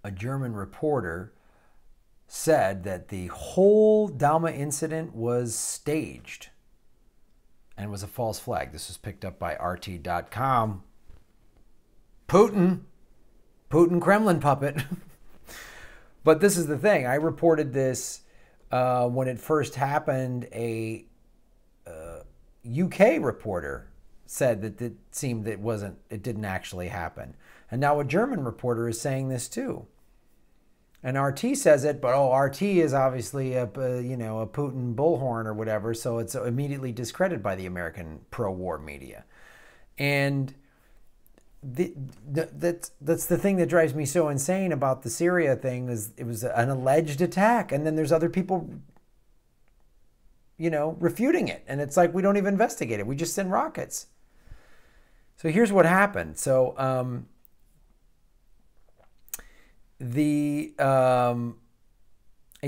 a German reporter said that the whole Douma incident was staged and was a false flag. This was picked up by RT.com. Putin, Kremlin puppet. But this is the thing. I reported this when it first happened. A UK reporter said that it seemed it didn't actually happen. And now a German reporter is saying this too. And RT says it, but RT is obviously a Putin bullhorn or whatever, so it's immediately discredited by the American pro-war media. And that's the thing that drives me so insane about the Syria thing is it was an alleged attack, and then there's other people, refuting it, and it's like we don't even investigate it; we just send rockets. So here's what happened. So a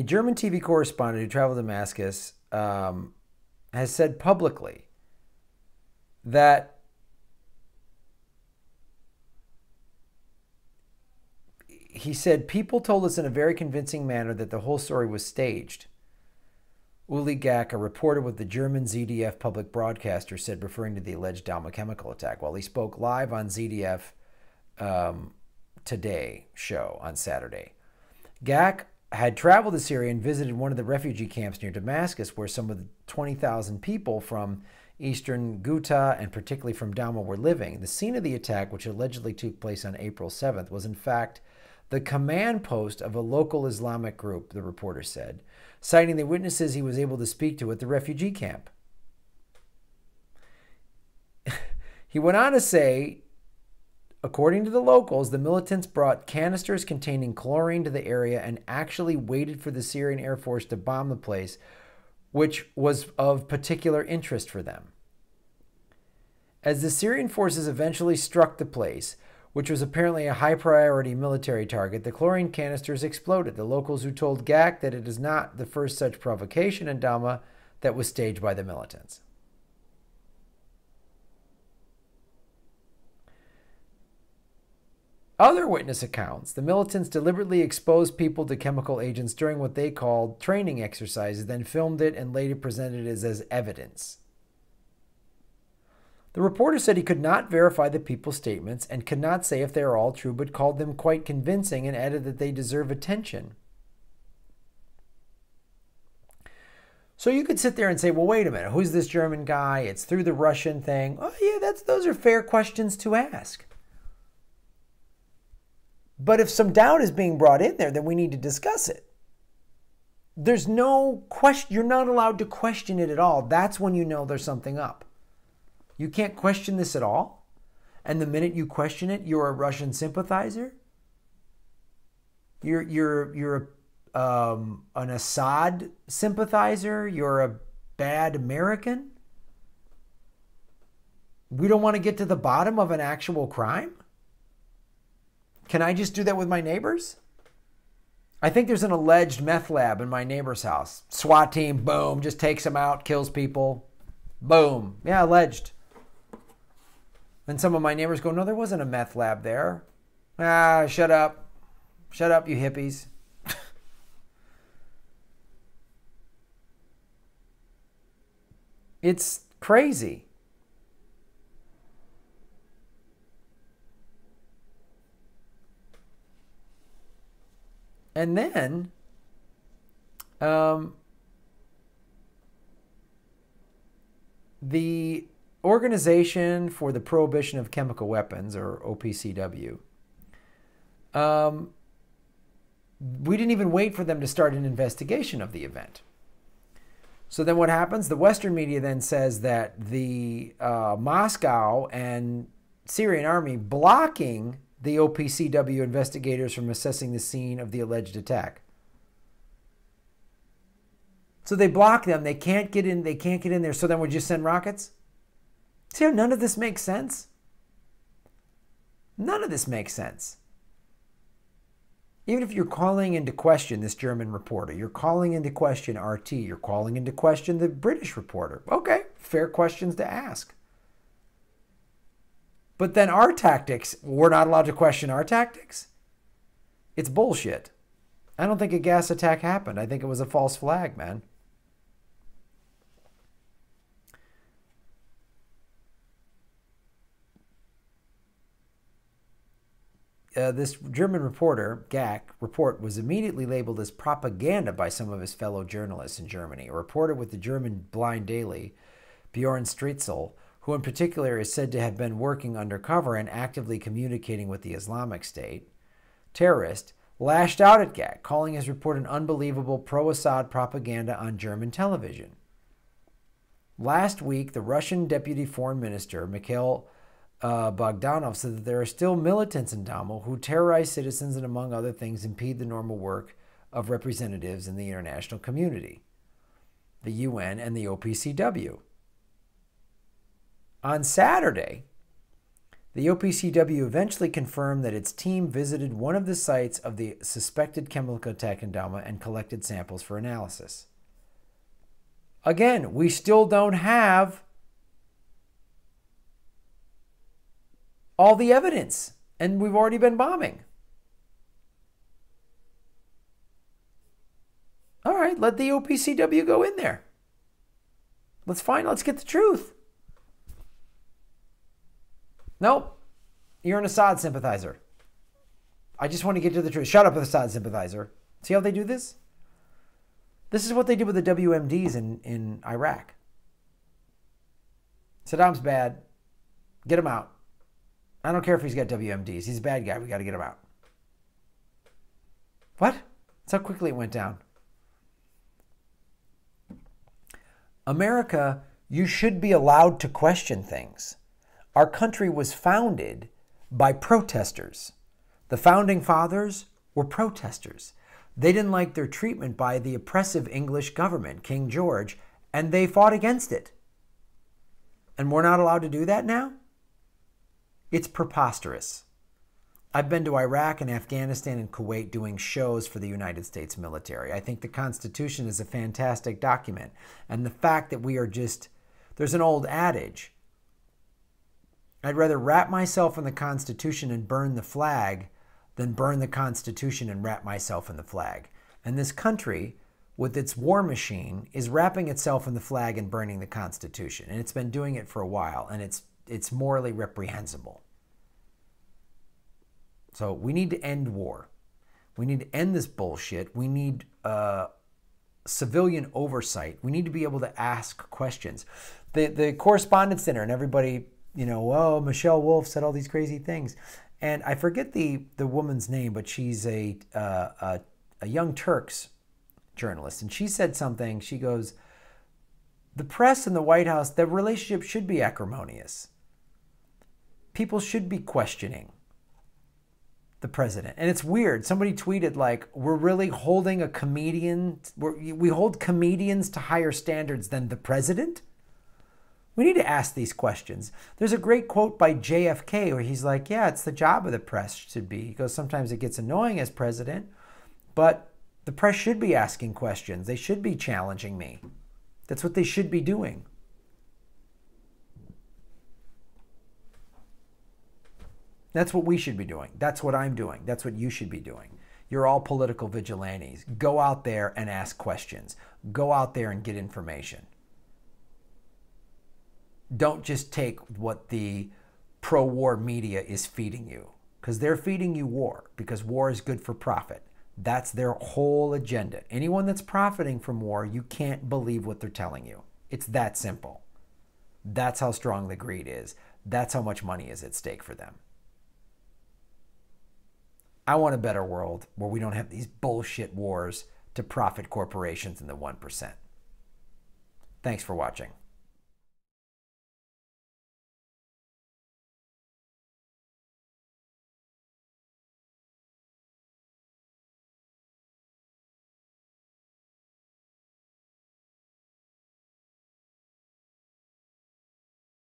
German TV correspondent who traveled to Damascus has said publicly that he said, people told us in a very convincing manner that the whole story was staged. Uli Gak, a reporter with the German ZDF public broadcaster, said, referring to the alleged Douma chemical attack, while he spoke live on ZDF Today show on Saturday. Gak had traveled to Syria and visited one of the refugee camps near Damascus, where some of the 20,000 people from eastern Ghouta and particularly from Douma were living. The scene of the attack, which allegedly took place on April 7th, was in fact the command post of a local Islamic group, the reporter said, citing the witnesses he was able to speak to at the refugee camp. He went on to say, according to the locals, the militants brought canisters containing chlorine to the area and actually waited for the Syrian Air Force to bomb the place, which was of particular interest for them. As the Syrian forces eventually struck the place, which was apparently a high-priority military target, the chlorine canisters exploded. The locals who told GAC that it is not the first such provocation in Douma that was staged by the militants. Other witness accounts, the militants deliberately exposed people to chemical agents during what they called training exercises, then filmed it and later presented it as evidence. The reporter said he could not verify the people's statements and could not say if they are all true, but called them quite convincing and added that they deserve attention. So you could sit there and say, well, wait a minute, who's this German guy? It's through the Russian thing. Oh, yeah, those are fair questions to ask. But if some doubt is being brought in there, then we need to discuss it. There's no question. You're not allowed to question it at all. That's when you know there's something up. You can't question this at all. And the minute you question it, you're a Russian sympathizer. You're an Assad sympathizer. You're a bad American. We don't want to get to the bottom of an actual crime. Can I just do that with my neighbors? I think there's an alleged meth lab in my neighbor's house. SWAT team, boom, just takes them out, kills people. Boom. Yeah, alleged. And some of my neighbors go, no, there wasn't a meth lab there. Ah, shut up. Shut up, you hippies. It's crazy. And then, the Organization for the Prohibition of Chemical Weapons, or OPCW, we didn't even wait for them to start an investigation of the event. So then what happens? The Western media then says that the Moscow and Syrian army blocking the OPCW investigators from assessing the scene of the alleged attack. So they block them. They can't get in. They can't get in there. So then we just send rockets. See how none of this makes sense? None of this makes sense. Even if you're calling into question this German reporter, you're calling into question RT, you're calling into question the British reporter. Okay, fair questions to ask. But then our tactics, we're not allowed to question our tactics? It's bullshit. I don't think a gas attack happened. I think it was a false flag, man. This German reporter, Gack, report was immediately labeled as propaganda by some of his fellow journalists in Germany. A reporter with the German Blind Daily, Bjorn Streitzel, who in particular is said to have been working undercover and actively communicating with the Islamic State terrorist, lashed out at Gack, calling his report an unbelievable pro-Assad propaganda on German television. Last week, the Russian Deputy Foreign Minister, Mikhail Bogdanov, said that there are still militants in Douma who terrorize citizens and, among other things, impede the normal work of representatives in the international community, the UN and the OPCW. On Saturday, the OPCW eventually confirmed that its team visited one of the sites of the suspected chemical attack in Douma and collected samples for analysis. Again, we still don't have all the evidence, and we've already been bombing. All right, let the OPCW go in there. Let's get the truth. Nope, you're an Assad sympathizer. I just want to get to the truth. Shut up, Assad sympathizer. See how they do this? This is what they did with the WMDs in Iraq. Saddam's bad. Get him out. I don't care if he's got WMDs. He's a bad guy. We got to get him out. What? That's how quickly it went down. America, you should be allowed to question things. Our country was founded by protesters. The founding fathers were protesters. They didn't like their treatment by the oppressive English government, King George, and they fought against it. And we're not allowed to do that now? It's preposterous. I've been to Iraq and Afghanistan and Kuwait doing shows for the United States military. I think the Constitution is a fantastic document. And the fact that we are there's an old adage, I'd rather wrap myself in the Constitution and burn the flag than burn the Constitution and wrap myself in the flag. And this country, with its war machine, is wrapping itself in the flag and burning the Constitution. And it's been doing it for a while, and it's morally reprehensible. So we need to end war. We need to end this bullshit. We need civilian oversight. We need to be able to ask questions. The Correspondents' Dinner, and everybody, oh, Michelle Wolf said all these crazy things. And I forget the woman's name, but she's a Young Turks journalist. And she said something. She goes, the press and the White House, the relationship should be acrimonious. People should be questioning the president. And it's weird. Somebody tweeted we're really holding a comedian. We hold comedians to higher standards than the president. We need to ask these questions. There's a great quote by JFK where he's like, yeah, it's the job of the press should be. He goes, sometimes it gets annoying as president, but the press should be asking questions. They should be challenging me. That's what they should be doing. That's what we should be doing. That's what I'm doing. That's what you should be doing. You're all political vigilantes. Go out there and ask questions. Go out there and get information. Don't just take what the pro-war media is feeding you, because they're feeding you war, because war is good for profit. That's their whole agenda. Anyone that's profiting from war, you can't believe what they're telling you. It's that simple. That's how strong the greed is. That's how much money is at stake for them. I want a better world where we don't have these bullshit wars to profit corporations and the 1%. Thanks for watching.